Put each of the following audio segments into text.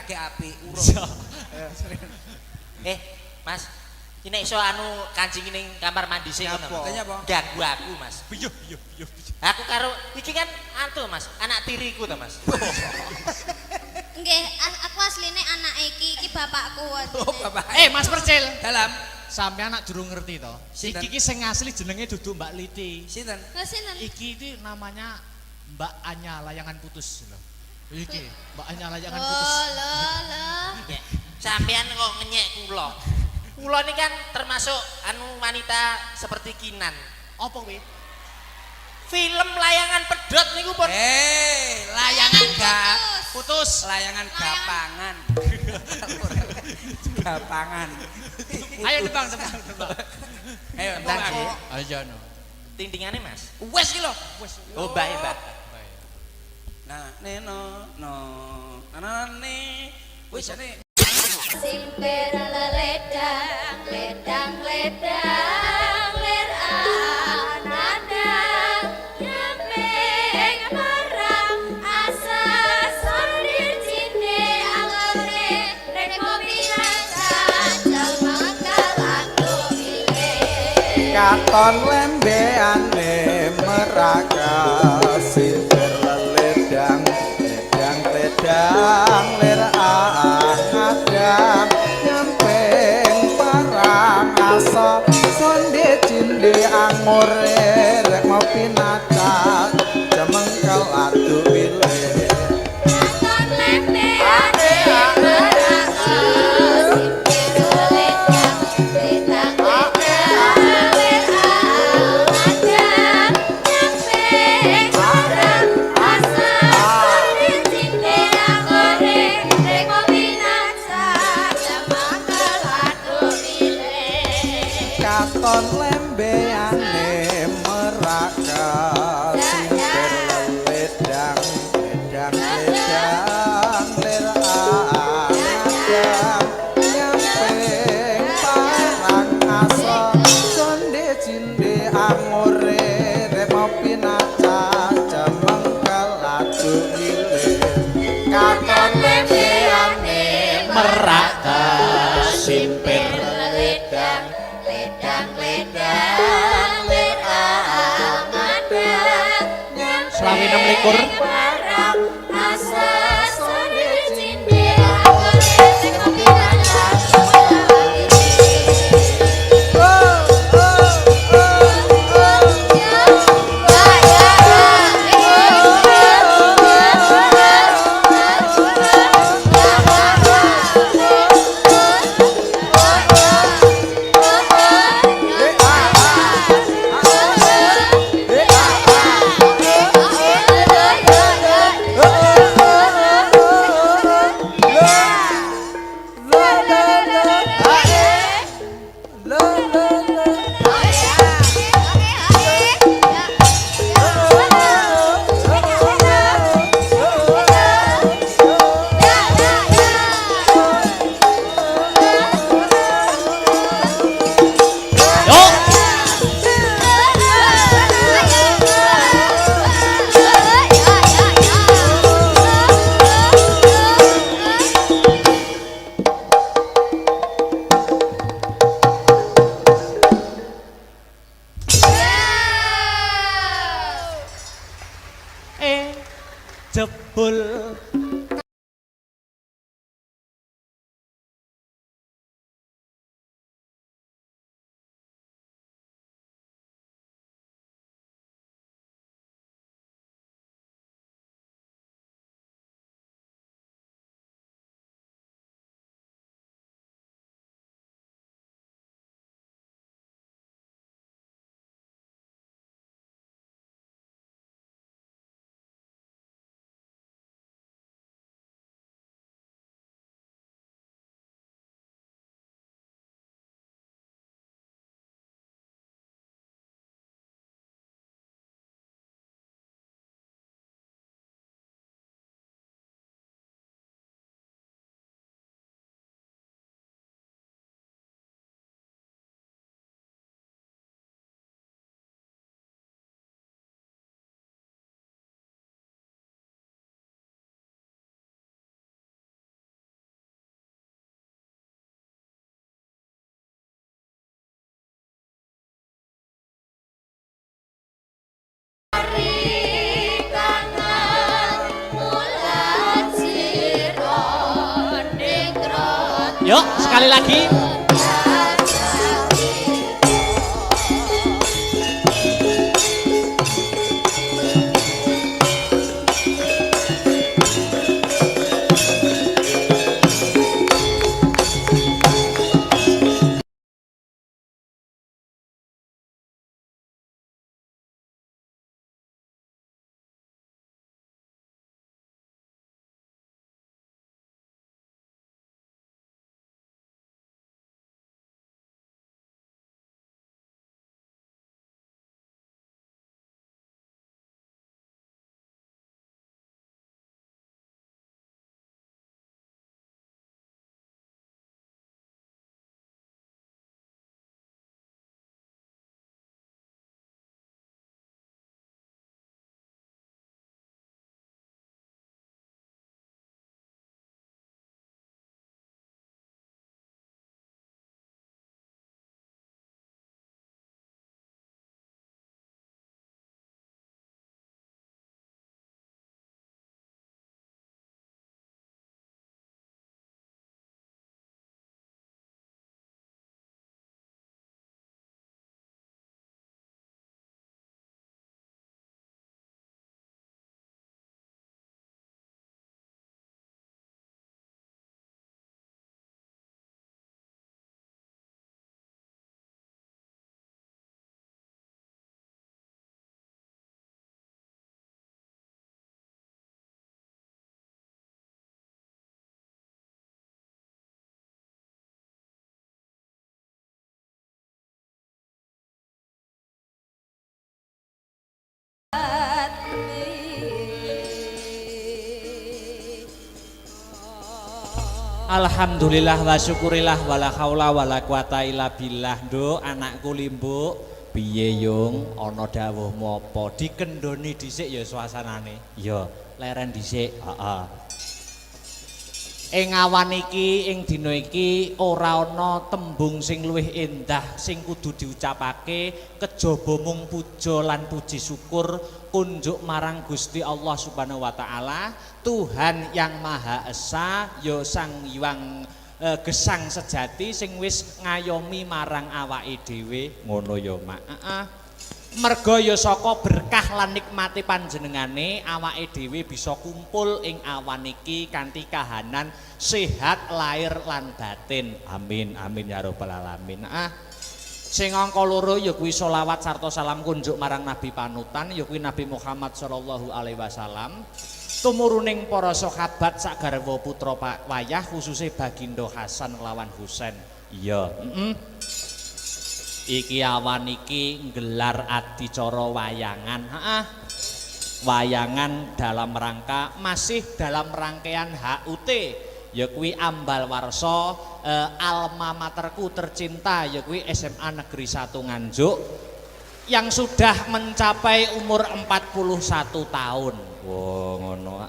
kagek apik urung. Mas, iki nek iso anu kancing ning kamar mandi sing ngono. Ganggu aku, Mas. Iya. Aku karo iki kan antu, Mas, anak tiriku to, Mas. Nggih, aku asline anak iki bapakku. Oh, bapak. Mas Percil. Dalam Sampeyan nak durung ngerti to. Iki ki sing asli jenenge dudu Mbak Liti. sinten? Sinten? Iki itu namanya Mbak Anya layangan putus lho. Iki Mbak Anya layangan putus. Oh, lho. Sampean kok ngenyek kula. Kula ini kan termasuk anu wanita seperti Kinan. Apa kuwi? Film layangan pedot niku pun Layangan gak Putus. layangan gapangan. Gapangan. Ayo tebang. Ayo Tembang, tembang. Ki. Ayo no. Tintingane, Mas. Wes ki lho. Oh, Mbak, Mbak. Nah, ne wis ane Simper ledang, ledang, ledang, ler anadang, nyameng marang asa sondir cinde angore, rek kopi rasa, jalma kalandu ile. Katon lembeane meraga sinter ledang ledang ledang ler angadang nyampeng parang asa sonde cinde angore rek ngopi naca jemengkel adu wile Katon lembeane meraga, simper ledang, ledang, ledang, ler anadang, nyameng marang asa sondir cinde angore, rek kopi rasa, jalma kalandu ile. katon lembeane meraga sinter ledang ledang ledang ler angadang nyampeng parang asa sonde cinde angore rek ngopi naca jemengkel adu milih katon lembeane Meraka simpir Ledang, ledang, ledang, ler angadang, Selawi 26. parang asa sondir cinde angore, rek kopi rasa, jalma sekali lagi. Alhamdulillah wa syukurillah wala haula wala quwata illa billah. Nduk anakku Limbuk, piye yung ana dawuh mopo dikendoni dhisik ya suasanane. Ya, leren dhisik. Heeh. Ing awan iki, ing dina iki ora ana tembung sing luwih endah sing kudu diucapake kejaba mung puja lan puji syukur kunjuk marang Gusti Allah Subhanahu wa taala, Tuhan yang Maha Esa, ya Sang Hyang Gesang sejati sing wis ngayomi marang awake dhewe ngono ya Mak. Merga ya saka berkah lan nikmati panjenengane awake dhewe bisa kumpul ing awan iki kanthi kahanan sehat lahir lan batin. Amin amin ya rabbal alamin. Sing angka loro ya kuwi selawat sarta salam kunjuk marang Nabi panutan ya kuwi Nabi Muhammad sallallahu alaihi wasallam. Tumuruning para sahabat sak garwa putra Pak wayah khususe Bagindo Hasan lawan Husain. Iya, iki awan iki nggelar adicara wayangan. Wayangan dalam rangka masih dalam rangkaian HUT ya kuwi ambal warsa alma materku tercinta ya kuwi SMA Negeri 1 Nganjuk yang sudah mencapai umur 41 tahun. Wow, ngono.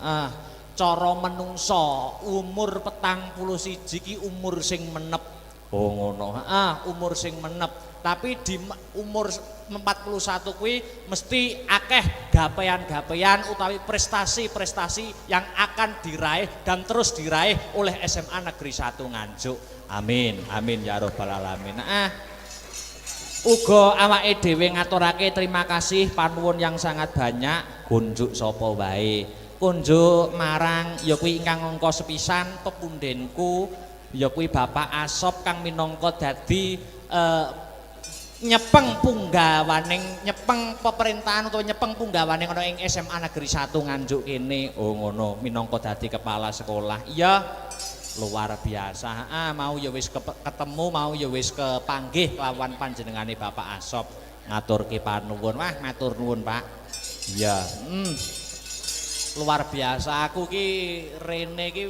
Cara menungso umur 41 ki umur sing menep. Oh ngono. Umur sing menep. Tapi di umur 41 kuwi mesti akeh gapean-gapean utawi prestasi-prestasi yang akan diraih dan terus diraih oleh SMA Negeri 1 Nganjuk. Amin, amin ya rabbal alamin. Uga awake dhewe ngaturake terima kasih panuwun yang sangat banyak kunjuk sapa wae. Kunjuk marang ya kuwi ingkang angka sepisan pepundenku ya kuwi Bapak Asop kang minangka dadi nyepeng punggawaning nyepeng pemerintahan utawa nyepeng punggawaning ana ing SMA Negeri 1 Nganjuk kene. Oh ngono, minangka dadi kepala sekolah. Iya, luar biasa. Mau ya wis ketemu, mau ya wis kepanggih lawan panjenengane Bapak Asop ngaturke panuwun. Wah, matur nuwun, Pak. Iya. Luar biasa. Aku ki rene ki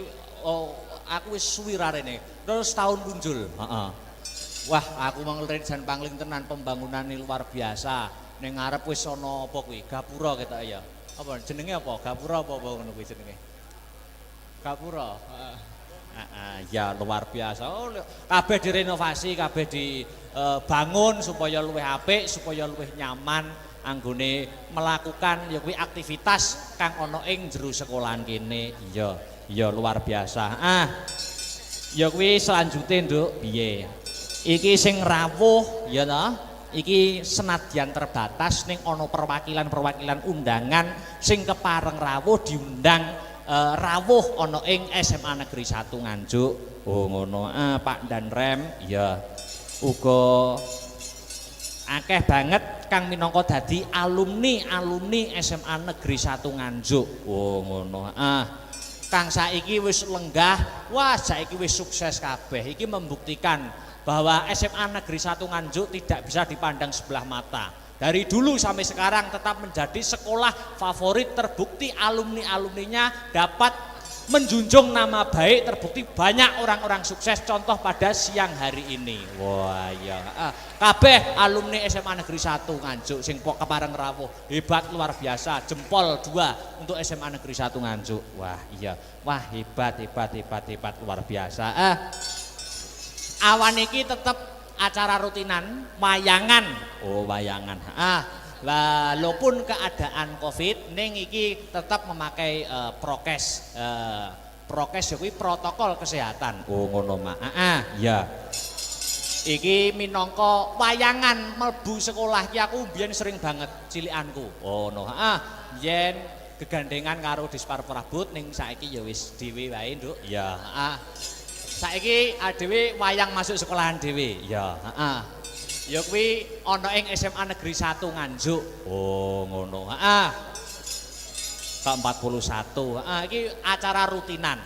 aku wis suwi ra rene. Terus tahun punjul. Heeh. Wah, aku manglen jan pangling tenan pembangunan luar biasa. Ning ngarep wis ana apa kuwi? Gapura ketok ya. Apa jenenge apa? Gapura apa ngono kuwi jenenge? Gapura. Ya luar biasa. Oh, kabeh direnovasi, kabeh dibangun supaya luwih apik, supaya luwih nyaman anggone melakukan ya kuwi aktivitas kang ana ing jero sekolahan kene. Iya, iya luar biasa. Ya kuwi selanjutnya Nduk, piye? Iki sing rawuh ya ta? Iki senadyan terbatas ning ana perwakilan-perwakilan undangan sing kepareng rawuh diundang rawuh ana ing SMA Negeri 1 Nganjuk. Oh ngono. Pak dan Rem ya uga akeh banget kang minangka dadi alumni SMA Negeri 1 Nganjuk. Oh ngono. Kang saiki wis lenggah, wah saiki wis sukses kabeh. Iki membuktikan bahwa SMA Negeri 1 Nganjuk tidak bisa dipandang sebelah mata. Dari dulu sampai sekarang tetap menjadi sekolah favorit, terbukti alumni-alumninya dapat menjunjung nama baik, terbukti banyak orang-orang sukses, contoh pada siang hari ini. Wah ya, kabeh alumni SMA Negeri 1 Nganjuk sing kepareng rawuh, hebat luar biasa, jempol 2 untuk SMA Negeri 1 Nganjuk. Wah iya, wah hebat luar biasa. Awan iki tetep acara rutinan, wayangan. Oh wayangan. Walaupun keadaan Covid, ning iki tetap memakai prokes. Prokes kuwi protokol kesehatan. Oh ngono Mak. Ya. Iki minangka wayangan mlebu sekolah ki aku mbiyen sering banget cilikanku. Oh no. Yen gegandengan karo Dispar Prabot ning saiki ya wis dhewe wae, Nduk. Ya, saiki dhewe wayang masuk sekolahan dhewe. Ya, ya kuwi ana ing SMA Negeri 1 Nganjuk. Oh, ngono. Ke-41. Iki acara rutinan.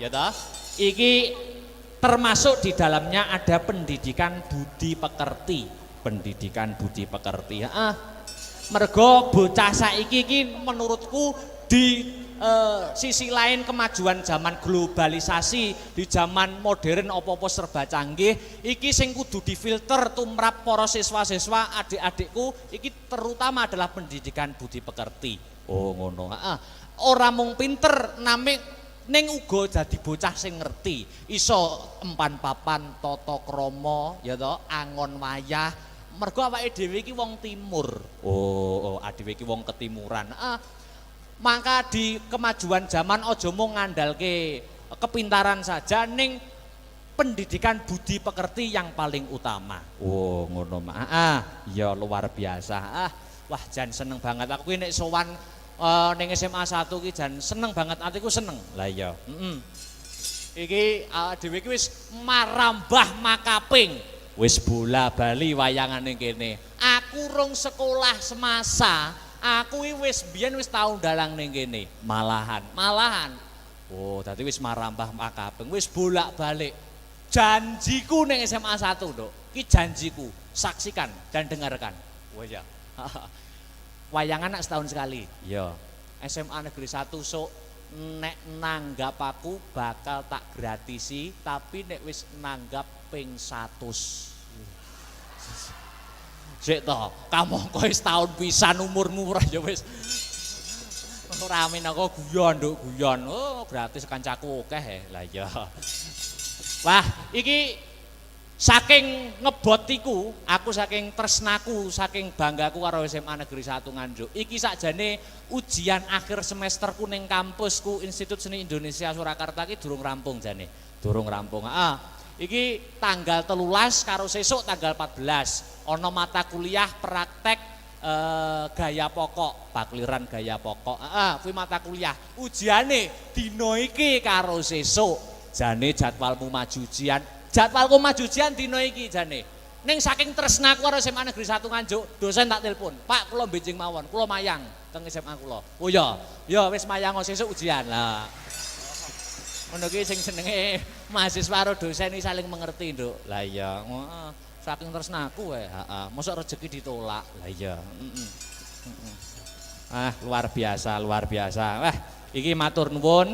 Ya toh? Iki termasuk di dalamnya ada pendidikan budi pekerti. Mergo bocah saiki iki menurutku di sisi lain kemajuan zaman globalisasi, di zaman modern apa-apa serba canggih, iki sing kudu difilter tumrap para siswa-siswa adik-adikku iki terutama adalah pendidikan budi pekerti. Oh ngono. Ora mung pinter name ning uga dadi bocah sing ngerti, iso empan papan tata krama ya to, angon wayah. Mergo awake dhewe iki wong timur. Oh, dhewe iki wong ketimuran. Maka di kemajuan zaman aja mung ngandalke kepintaran saja, ning pendidikan budi pekerti yang paling utama. Oh, ngono Mak. Ya luar biasa. Wah, jan seneng banget aku nek sowan ning SMA 1 ki jan seneng banget, atiku seneng. Lah iya. Iki dhewe iki wis marambah makaping. Wis bola bali wayangane kene. Aku rung sekolah semasa, aku wis biyen wis tau ndalang ning kene. Malahan. Oh, dadi wis marambah makaping, wis bolak-balik. Janjiku ning SMA 1, Nduk. Ki janjiku. Saksikan dan dengarkan. Oh ya. Wayangan nak setahun sekali. Ya. SMA Negeri 1 sok nek nanggap aku bakal tak gratisi, tapi nek wis nanggap ping 100. Sik to, kamangka wis taun pisan umurmu ora ya wis. Ora amin aku guyon, Nduk, guyon. Oh, gratis kancaku akeh. Lah iya. Wah, iki saking ngebotiku, aku saking tresnaku, saking banggaku karo SMA Negeri 1 Nganjuk. Iki sakjane ujian akhir semesterku ning kampusku Institut Seni Indonesia Surakarta iki durung rampung jane. Durung rampung. Iki tanggal 13 karo sesuk tanggal 14 ana mata kuliah praktek gaya pokok, pakliran gaya pokok. Kuwi mata kuliah. Ujiane dina iki karo sesuk. Jane jadwalmu maju ujian. Jadwalku maju ujian dina iki jane. Ning saking tresnaku karo SMA Negeri 1 Nganjuk, dosen tak telepon, "Pak, kula benjing mawon, kula mayang teng SMA kula." "Oh ya, ya wis mayang sesuk ujian." Lah. Ngono ki sing senenge mahasiswa karo dosen iki saling mengerti, Nduk. Lah iya, saking tresnaku wae, mosok rezeki ditolak. Lah iya, luar biasa. Wah, iki matur nuwun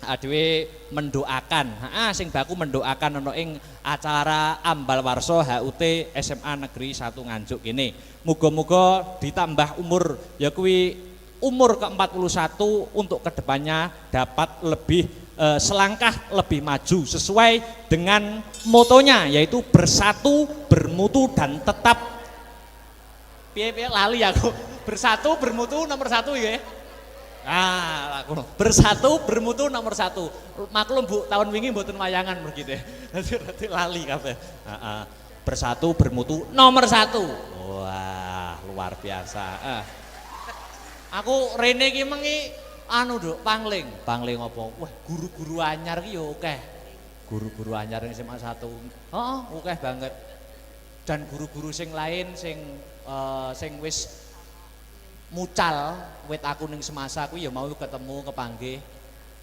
dhewe mendoakan, sing baku mendoakan ana ing acara ambal warsa HUT SMA Negeri 1 Nganjuk kene. Muga-muga ditambah umur ya kuwi umur ke-41 untuk kedepannya dapat lebih selangkah lebih maju sesuai dengan motonya yaitu bersatu, bermutu dan tetap piye lali aku. Bersatu, bermutu nomor 1 ya. Ah, laku. Bersatu bermutu nomor 1. Maklum Bu, tahun wingi mboten wayangan begitu. Dadi lali kabeh. Heeh. Bersatu bermutu nomor 1. Wah, luar biasa. Aku rene iki mengi anu Nduk, pangling. Pangling apa? Wah, guru-guru anyar ki yo akeh. Guru-guru anyar ning SMA 1. Heeh, akeh banget. Dan guru-guru sing lain sing wis mucal wit aku ning semasa aku ya mau ketemu kepanggih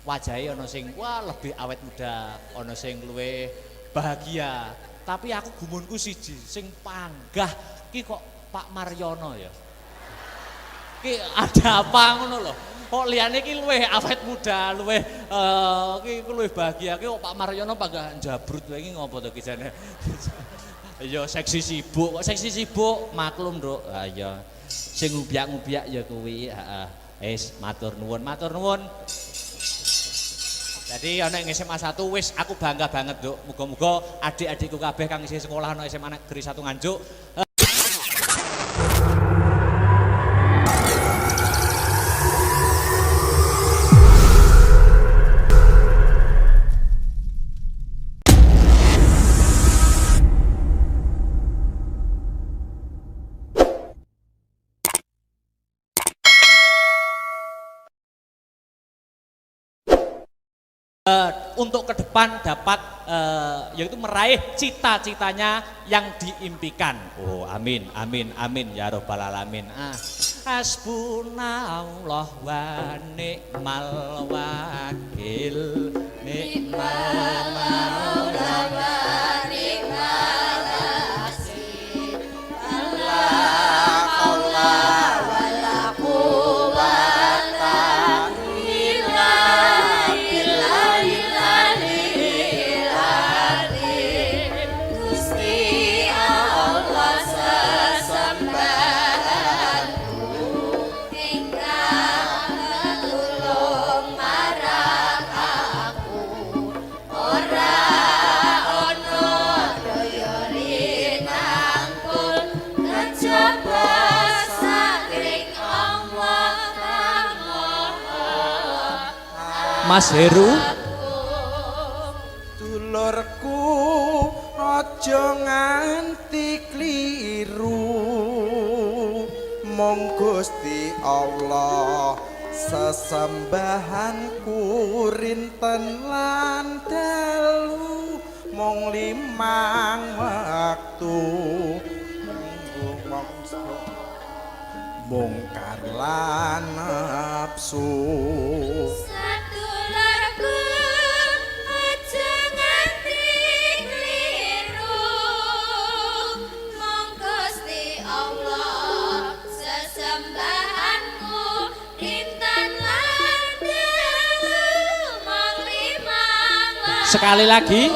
wajahe ana sing wah lebih awet muda, ana sing luwih bahagia. Tapi aku gumunku siji, sing panggah ki kok Pak Maryono ya. Ki ada apa ngono lho. Kok liyane ki luwih awet muda, luwih ki luwih bahagia ki kok Pak Maryono panggah jabrut wae iki ngopo to ki jane. Ya seksi sibuk, kok seksi sibuk maklum Nduk. Ha ya. Sing ngubiak-ngubiak ya kuwi, heeh. Wis matur nuwun, matur nuwun. Jadi ana ing SMA 1 wis aku bangga banget, Nduk. Muga-muga adik-adikku kabeh kang isih sekolah ana SMA Negeri 1 Nganjuk. Untuk ke depan dapat yaitu meraih cita-citanya yang diimpikan. Oh amin, amin, amin ya robbal alamin. Hasbunallah wa ni'mal wakil, ni'mal maula wa ni'mal nasir. Allah Allah wala quwwata illa Mas Heru, dulurku aja nganti kliru, mong Gusti Allah sesembahanku rinten lan dalu, mong 5 wektu mungkar lan nafsu. Sekali lagi.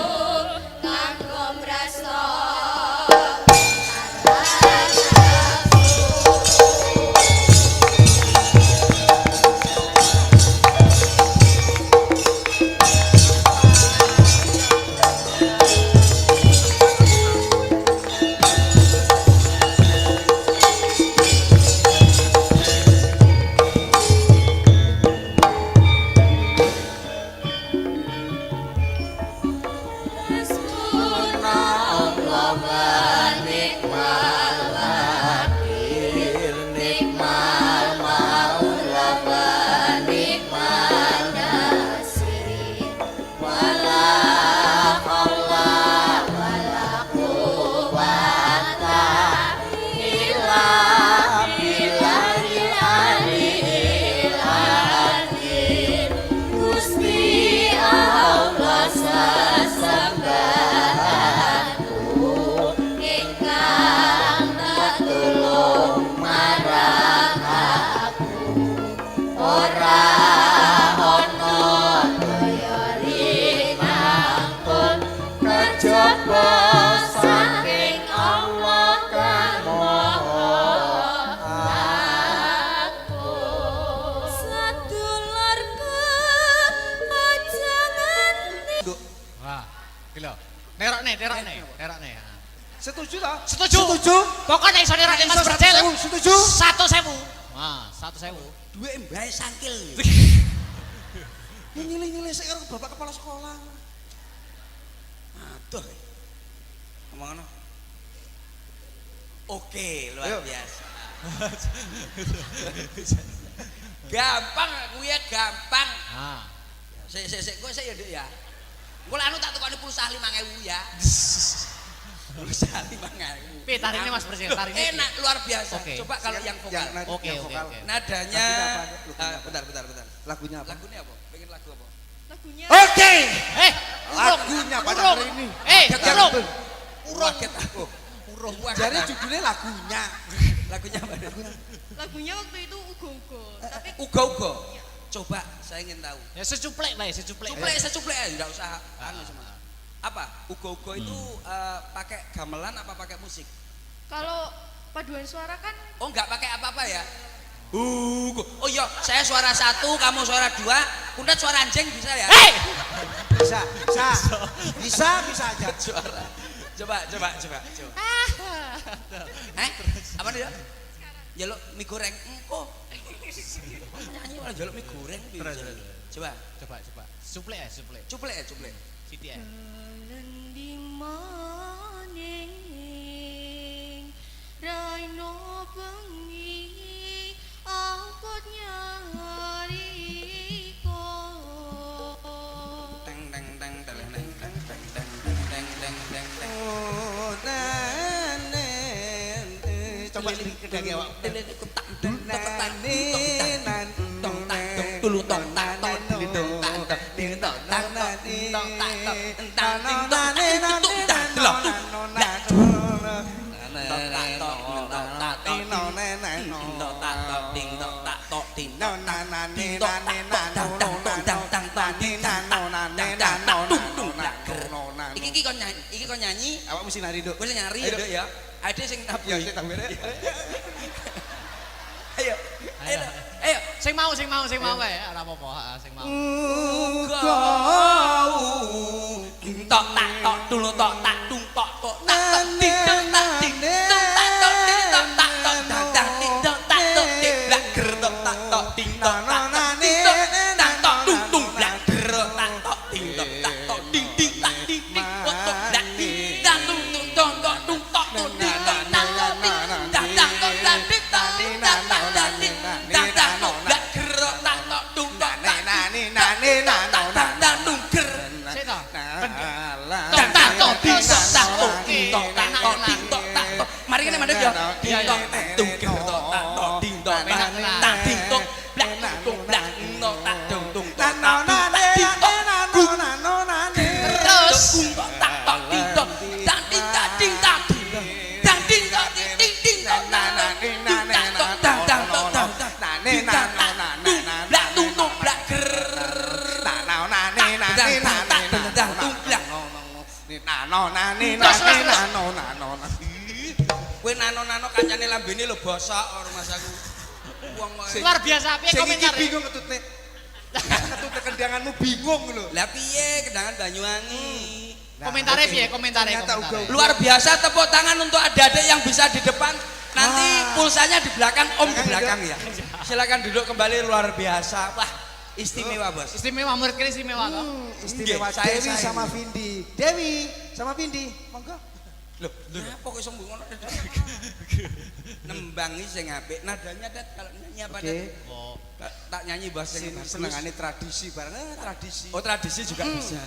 Setuju tak? Setuju. Pokoknya iso nerake Mas Bercel. Setuju. 1.000. Ah, 100.000. Duwe mbae sangkil. Nyilih-nyilih sik karo bapak kepala sekolah. Aduh. Ngomong ngono. Oke, luar Ayo. biasa. Gampang aku ya gampang. Ah. Sik kowe sik ya Nduk ya. Engko anu tak tukoni pulsa 5.000 ya. Pulsa 5.000. Piye tarine Mas Presiden? Tarine piye? Enak luar biasa. Oke. Coba kalau yang vokal. Oke, oke, oke. Nadanya Lagunya apa? bentar. Lagunya apa? Lagunya apa? Pengen lagu apa? Lagunya Oke. Lagunya pada urung. hari ini. Urung. Urung aku. Urung. Jadi judulnya lagunya. Lagunya apa? lagunya waktu itu ugo-ugo, tapi Uga-uga. Coba saya ingin tahu. Ya secuplek lah, secuplek. Secuplek aja, enggak usah anu semua. Apa? Uga-uga itu pakai gamelan apa pakai musik? kalau paduan suara kan Oh, enggak pakai apa-apa ya? Oh iya, saya suara 1, kamu suara 2, Kundat suara anjing bisa ya? Bisa aja. Suara. Coba. Apa nih ya? Jaluk mie goreng. Engko. Nyanyi malah jaluk mie goreng. Coba. Suplek ya, suplek. Cuplek. Siti ya. Dalan di maning raino bengi angkot nyariko Teng. Coba ke dagi awak. Iki kon nyanyi, Awak mesti nari, Duk. kowe sing nyari ya, Duk ya. Ade sing tabu. Ya, sik tambah. Ayo. Sing mau wae, ora apa-apa, heeh, sing mau. Tok tak tok dulu tok tak tung tok tok tak ting tung tak ting tung tak tok ting tok tak tok tak tak ting tok tak tok ting blak ger tok tak tok ting tok tak tok ting tok tak tok tung tung blak ger tak tok ting tok tak tok ting ting tak ting ting tok blak ting tak tung tung tok tok tung tok tung ting tok tak tok ting tak tak tok tak ting tak ting tak tak tak ting tak tak tok blak ger tak tok tung tok tak tak tung ger Sik to. Mari kene mandek ya. Ding-tok tung ger tok tak tok ding tok tak ding tok blak tung blak tok tak dung tung tok terus tung tok tak tok ding tok tak ding tak ding tak ding tak ding tok ding ding ding tok tak ding tak tok tak tak tok tak ding tak blak tung tung blak ger Kowe nano-nano kancane lambene lho bosok karo Mas aku. Wong kok Luar biasa piye Sing iki komentar? bingung ketutne. Ketutne kendanganmu bingung lho. lah piye kendangan Banyuwangi. Komentare piye? Komentare. Ternyata uga-uga. Luar biasa, tepuk tangan untuk adik-adik yang bisa di depan. Nanti pulsanya di belakang, Om di belakang ya. Silakan duduk kembali, luar biasa. Wah, istimewa, Bos. Istimewa murid kene istimewa to. Istimewa Nggih, Dewi saya sama ini. Vindi. Dewi sama Vindi. Monggo. Loh, apa kok sombong ngono? Nembangi sing apik. Nadanya Dat kalau nyanyi apa Dat? Oh. Tak nyanyi bahasa yang bagus. Senengane tradisi bareng tradisi. Oh, tradisi juga bisa.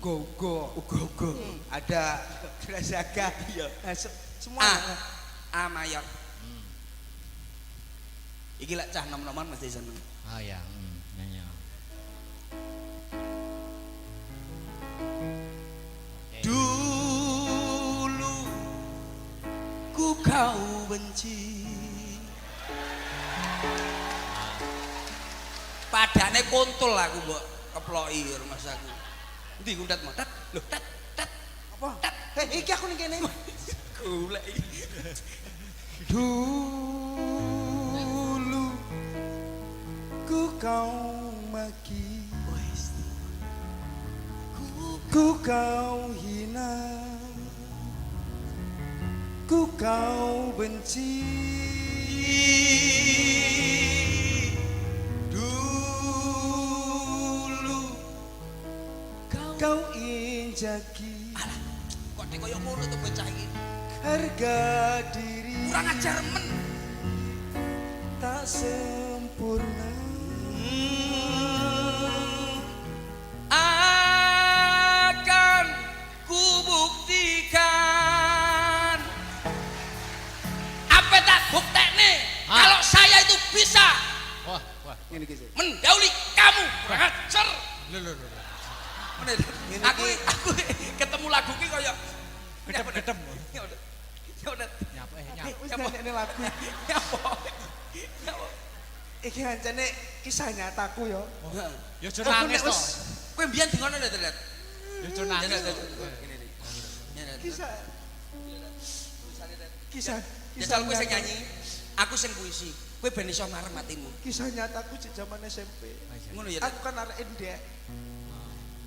Ugo-ugo. Ada Grazaga. Iya. Semua. A mayor. Iki lek cah nom-noman mesti seneng. Ah ya, nyanyi. Dulu ku kau benci. Padane kontol aku mbok keploki rumah aku. Endi kundat mau? Tat, lho tat. Apa? Hei, iki aku ning kene. Golek iki. Dulu ku kau maki, ku kau hina, ku kau benci. jagi Kok dek koyo ngono to bocah iki. harga diri Kurang ajar men. tak sempurna Akan ku buktikan. Apa tak buktekne kalau saya itu bisa Wah, ini guys mendahului kamu. Kurang ajar. lho. Aku ketemu lagu ki koyo Gedem-gedem. Ya udah. Ya udah. Nyapa wis nyanyi lagu Nyapa? iki ancane kisah nyataku ya Ya aja nangis to. Kowe mbiyen di ngono lho, Dret. Ya aja nangis to. kisah kisah Jajal kowe sing nyanyi, aku sing puisi. Kowe ben iso marem atimu. kisah nyataku di zaman SMP Ngono ya. aku kan arek endek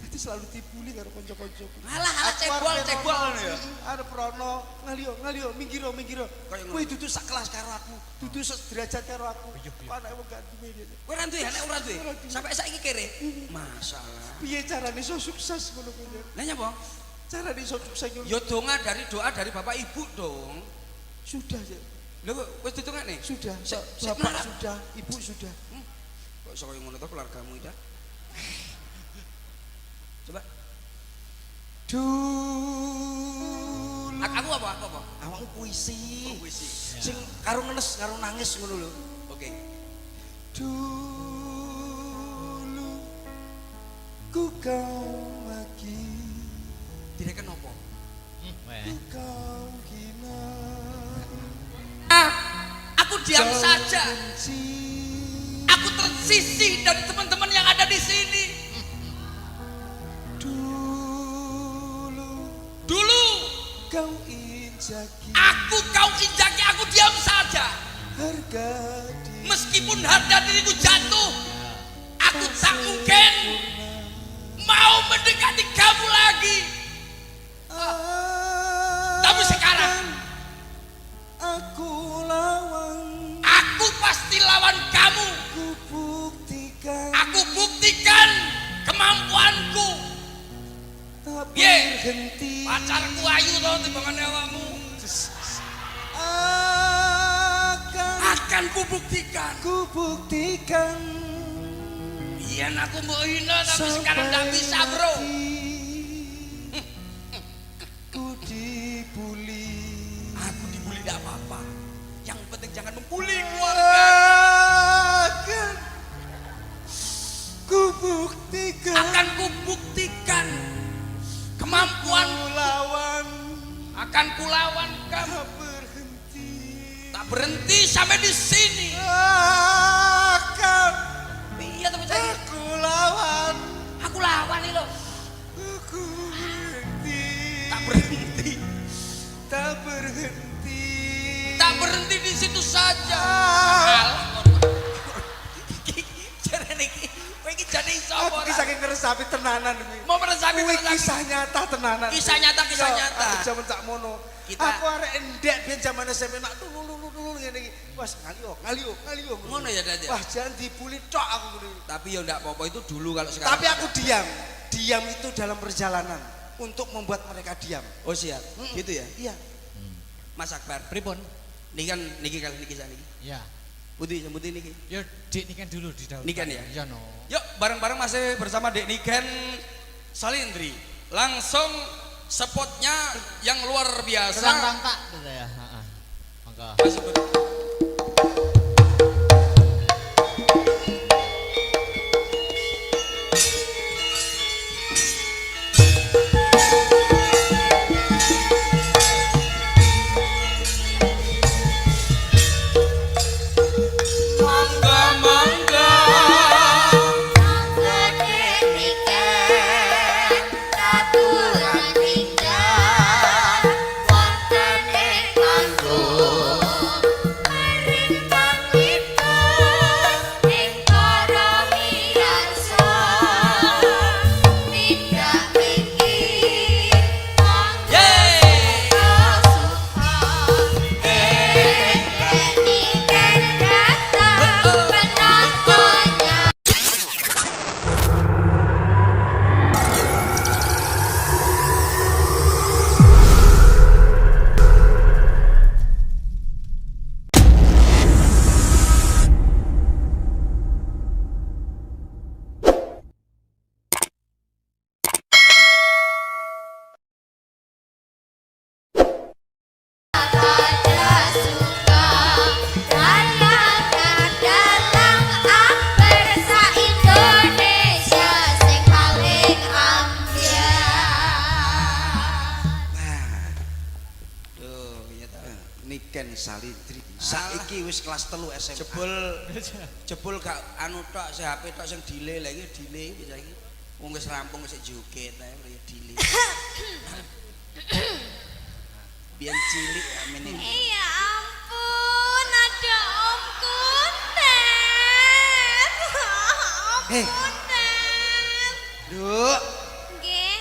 jadi selalu dibully karo kanca-kancaku Alah cebol ngono ya. arep rono ngalio minggiro Kayak ngono. kowe dudu sak kelas karo aku dudu sederajat karo aku kok anak wong gak duwe gitu Kowe ra duwe anak ora duwe. Sampai saiki kere. Masalah. piye carane iso sukses ngono kuwi Lah nyapa? carane iso sukses ngono Ya doa dari Bapak Ibu dong. sudah ya Lho wis ditungane? sudah Sik bapak marah. sudah ibu sudah Kok iso koyo ngono to keluargamu ida? Coba. dulu Aku apa? awakku puisi Puisi. sing karo ngenes karo nangis ngono lho Oke. dulu ku kau maki Direken apa? ku kau hina Aku diam kau saja. benci Aku tersisih dari teman-teman yang ada di sini. Dulu kau injaki kau injaki, aku diam saja. harga diri Meskipun harga diriku jatuh, aku tak mungkin mau mendekati kamu lagi. Tapi sekarang aku lawan aku pasti lawan kamu. ku buktikan Aku buktikan kemampuanku. tak Ye, berhenti pacarku ayu tau timbangan awakmu. Akan kubuktikan. ku buktikan Biar aku mau hina tapi sekarang gak bisa bro. ku dibully Aku dibully gak apa-apa. Yang penting jangan membuli keluarga. akan ku buktikan Akan kubuktikan kemampuan. ku lawan Akan kulawan kamu. tak berhenti Tak berhenti sampai di sini. akan Iya teman saya. aku lawan Aku lawan nih lo. aku berhenti Tak berhenti. tak berhenti Tak berhenti di situ saja. aku kisah yang ngeresapi tenanan Mau meresapi kuwi kisah nyata tenanan Kisah nyata, kisah Yo, nyata. aku zaman sak mono aku arek endek biyen zaman SMP nak tulu ngene iki wes ngalio Ngono ya Dad. wah jangan dibully tok aku ngene Tapi ya enggak apa-apa itu dulu kalau sekarang. tapi aku diam itu dalam perjalanan untuk membuat mereka diam Oh siap. Gitu ya. iya Mas Akbar. Pripun? Niki kan niki kali niki sak niki. Ya. Putih sebutin niki. Ya Dik niken dulu di daun. Niken ya? Iya no. Yuk bareng-bareng masih bersama Dek Niken Salindri. Langsung spotnya yang luar biasa. Serang tak gitu ya. Heeh. Mangga. Masih ber- Wonten ing panggung Niken Salindri. Saiki wis kelas 3 SMA. Jebul gak anu tok si HP tok sing delay lha iki delay bisa iki. Wong wis rampung wis joget ae ya delay. Biyen cilik amene. Iya ampun, ada Om Kuntet. Hei. Kuntet. Nduk, Nggih,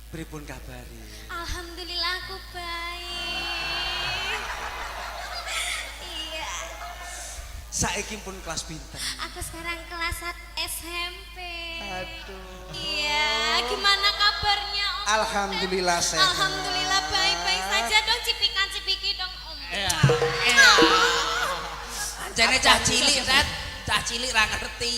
pripun kabari? alhamdulillah aku baik. Iya, Saiki pun kelas pinten? aku sekarang kelas 1 SMP. Aduh. Iya, gimana kabarnya Om? Alhamdulillah sehat. Alhamdulillah baik-baik saja dong, cipikan-cipiki dong Om. Jane cah cilik, Tet. Cah cilik ra ngerti.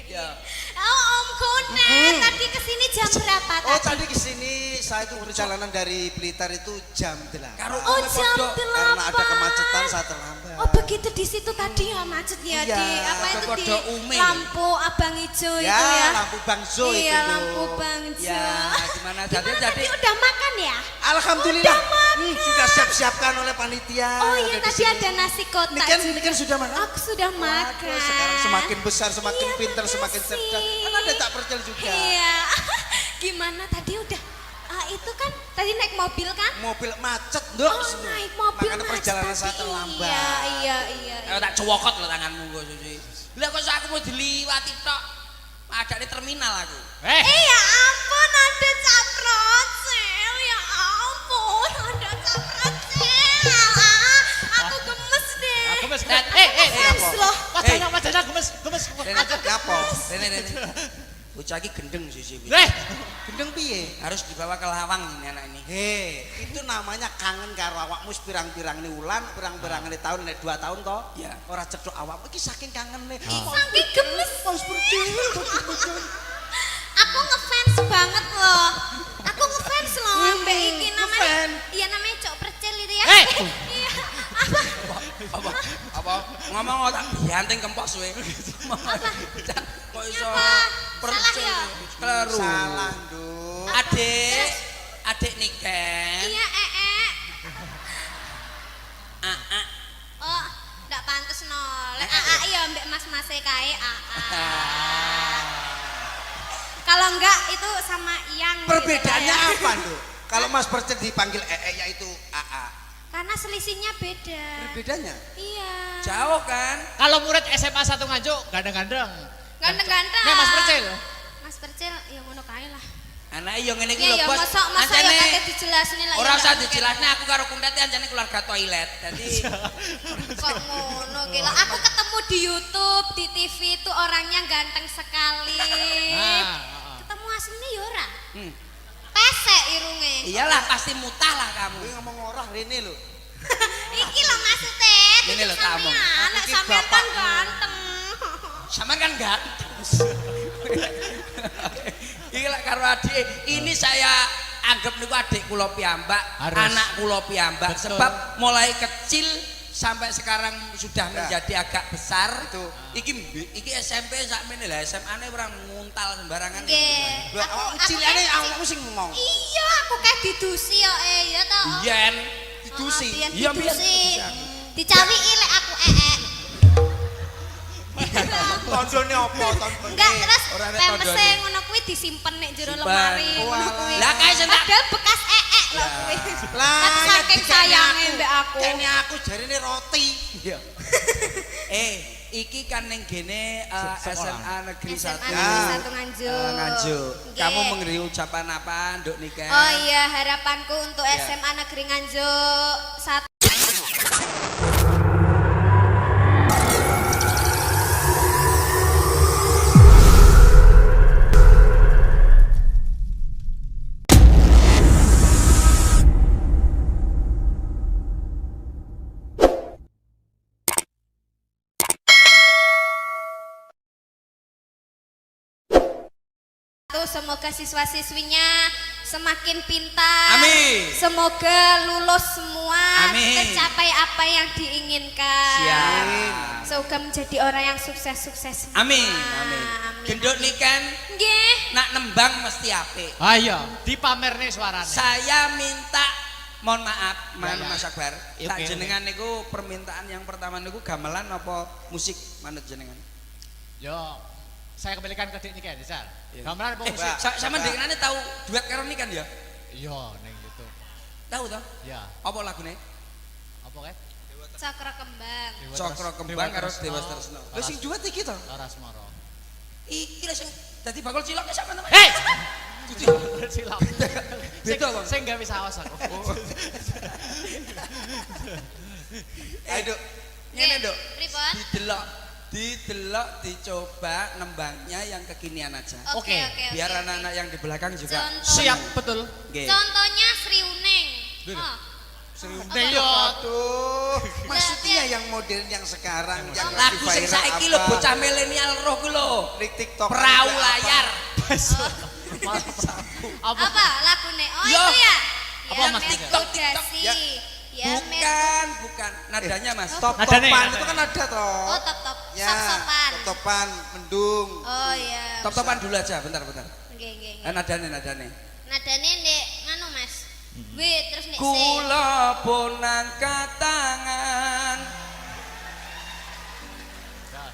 Ya. Oh Om Kuntet, tadi kesini jam berapa Oh tadi? tadi kesini saya itu perjalanan dari Blitar itu jam 8. Karo Oh kowe jam padha. 8. Karena ada kemacetan saya terlambat. Oh begitu di situ tadi ya macet ya Iya, di apa itu di padha ume. lampu abang hijau Ya, itu ya. lampu bangso itu. Iya loh. lampu bangjo. Ya, gimana Gimana jadi tadi udah makan ya? Alhamdulillah. Udah makan. Sudah siap-siapkan oleh panitia. Oh iya Udah tadi di sini. ada nasi kotak. Ini kan sudah makan. Aku sudah makan. Waduh, sekarang semakin besar, semakin Iya, pintar, semakin makasih. cerdas. Kan ada tak percaya juga. Iya. Gimana tadi udah? Itu kan tadi naik mobil kan? Mobil macet, Nduk. Oh naik mobil Makanya macet perjalanan saya tadi. terlambat. Iya. Ayo tak cowokot lho tanganmu kok Susi. Lah kok aku mau diliwati tok. Adane terminal aku. Ya ampun ada caprocel. Ya ampun ada caprocel. Aku gemes deh. Gemes. Fans loh. Wajahnya gemes. Rene ngapo? Rene. Bocah iki gendeng Susi. Gendeng piye? Harus dibawa ke Lawang ini anak ini. Itu namanya kangen karo awakmu pirang-pirang ini ulan, pirang-pirang ini tahun, ini 2 tahun toh. Iya. Ora cedok awakmu iki saking kangen nih. Saking gemes. Mas berdiri. Aku ngefans banget loh. Aku ngefans loh Mbak Iki namanya. ngefans. Iya namanya Cok Percil itu ya. Eh. Iya. Apa? Ngomong tak dianting kempos we. Apa? Kok iso Apa? Salah ya? Kleru. Salah, Nduk. Adik Niken. Iya AA. Oh, enggak pantes no. Lek AA ya mbek mas-mase kae AA. Kalau enggak itu sama Iyang. gitu Perbedaannya ya. apa, Nduk? Kalau Mas Percet dipanggil yaitu AA. Karena selisihnya beda. Bedanya? Iya. Jauh kan? Kalau murid SMA 1 Nganjuk gandeng-gandeng. Ganteng-ganteng. Nih Mas Percil. Mas Percil ya ngono kae lah. Anak yo ngene iki Iya lho, ya Bos. masa ya kate dijelasin lah. Ora ya, usah nggak dijelasne aku karo Kuntet anjane keluarga toilet. Dadi mungkin. Kok ngono ki lah. Aku ketemu di YouTube, di TV itu orangnya ganteng sekali. Ketemu aslinya ya ora. Pesek irunge. iyalah pasti mutah lah kamu. Kuwi ngomong ora rene lho. Iki lho maksudnya. Ini lho tak omong. Anak Aku ki sampean kan bapakmu. ganteng. Sampean kan ganteng. Iki lek karo adik ini saya anggap niku adik kula piyambak, Harus. anak kula piyambak Betul. sebab mulai kecil sampai sekarang sudah menjadi agak besar. Itu. Iki SMP sakmene lah, SMA-ne ora nguntal sembarangan. Nggih. Lah awakmu cilikane awakmu sing ngomong. Iya, aku kayak didusi yo ya ta. Yen Didusi. Iya, biyen didusi. didusi. Dicawiki lek aku Tondone apa tondone? Enggak terus Ora nek pempese tondone. ngono kuwi disimpen nek jero Simpen. lemari ngono kuwi. Lah kae sing tak Padahal bekas lho kuwi. Lah, Kan saking ya, sayange mbek aku. Kene aku jarine roti. Iya. Iki kan ning gene SMA Negeri 1. SMA Negeri 1 Nganjuk. Nganjuk. Nggih. Kamu memberi ucapan apa, Nduk Niken? Oh iya, harapanku untuk Ya. SMA Negeri Nganjuk 1. Semoga siswa-siswinya semakin pintar. Amin. Semoga lulus semua. Amin. Tercapai apa yang diinginkan. Siap. Semoga menjadi orang yang sukses-sukses semua. Amin. Gendut Niken Nggih. nak nembang mesti apik. Ayo, dipamerne suarane. Saya minta mohon maaf, Ya. Mas Akbar. Oke, Tak oke. jenengan niku permintaan yang pertama niku gamelan apa musik manut jenengan? Yo, saya kembalikan ke Dik Niken, Sal. Iya. Gamelan apa musik? Mbak. Sama denganane tahu duet karo Niken ya? Iya, neng gitu. Tahu toh? Ya, Apa lagune? apa kae? Cakra kembang. Cokro Kembang karo Dewa Tresno. Lha sing duet iki to? Laras Moro. Iki lho sing dadi bakul cilok sama teman. Hei! Silap. Beda, Bang. Saya nggak bisa awas aku. Ayo, Dok. Ngene, Dok. Pripun? Didelok, dicoba nembangnya yang kekinian aja. Oke, Biar anak-anak yang di belakang juga Contoh. Siap, betul. Nggih. Contohnya Sri Uning. Oh. Nek yo. Aduh, maksudnya Lah, yang modern yang sekarang yang Lagu sing saiki lho bocah milenial roh ku lho. di TikTok Perahu apa? layar. Apa lagune? Oh Yo. itu ya. Apa, Ya Mas? TikTok Ya. Ya Bukan. Nadanya Mas. Top-topan Nadanya. itu kan ada toh. Oh top-top. Ya, Sop-sopan. top-topan, mendung. Oh iya. Top-topan dulu aja, bentar. Nggih nggih. Nadane. Nadane ndek nganu Mas. W terus nek C. Kula pun angkat tangan.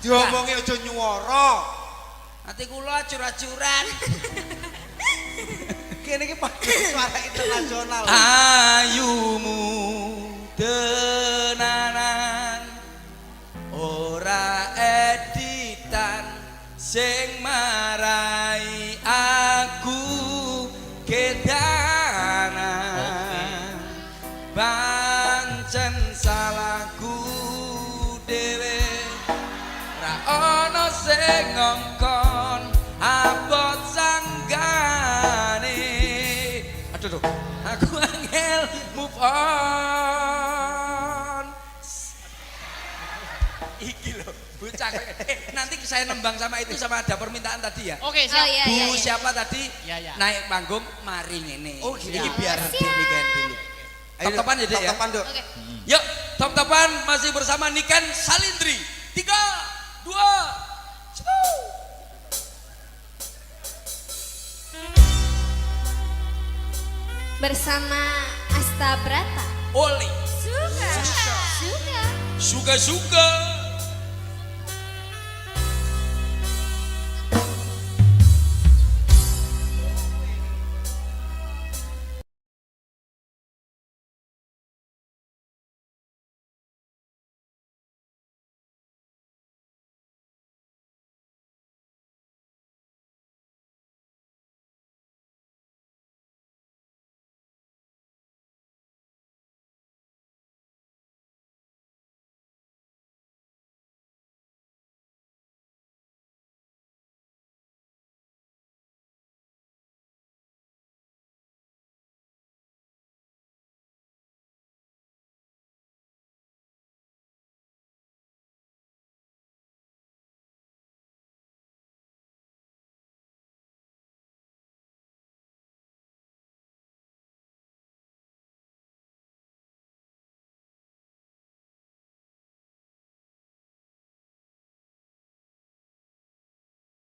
Diomongi aja nyuwara. Nanti kula acur-acuran. Kene iki pakai suara internasional. Ayumu tenanan ora editan sing marai aku kedanan pancen salahku dhewe ra ono sing ngongkon abot sanggane aduh aku angel move on iki lho bocah nanti saya nembang sama itu sama ada permintaan tadi ya. Oke, Oh siap. iya Bu iya. siapa tadi Ya, ya. naik panggung mari ngene. Oh, gitu. Ini biar Siap. Niken dulu. Top-topan ya, Dek, ya? Top-topan, Dok. Oke. Yuk, top-topan masih bersama Niken Salindri. 3, 2, 1. Bersama Asta Brata. Oli. Suka. Suga-suga.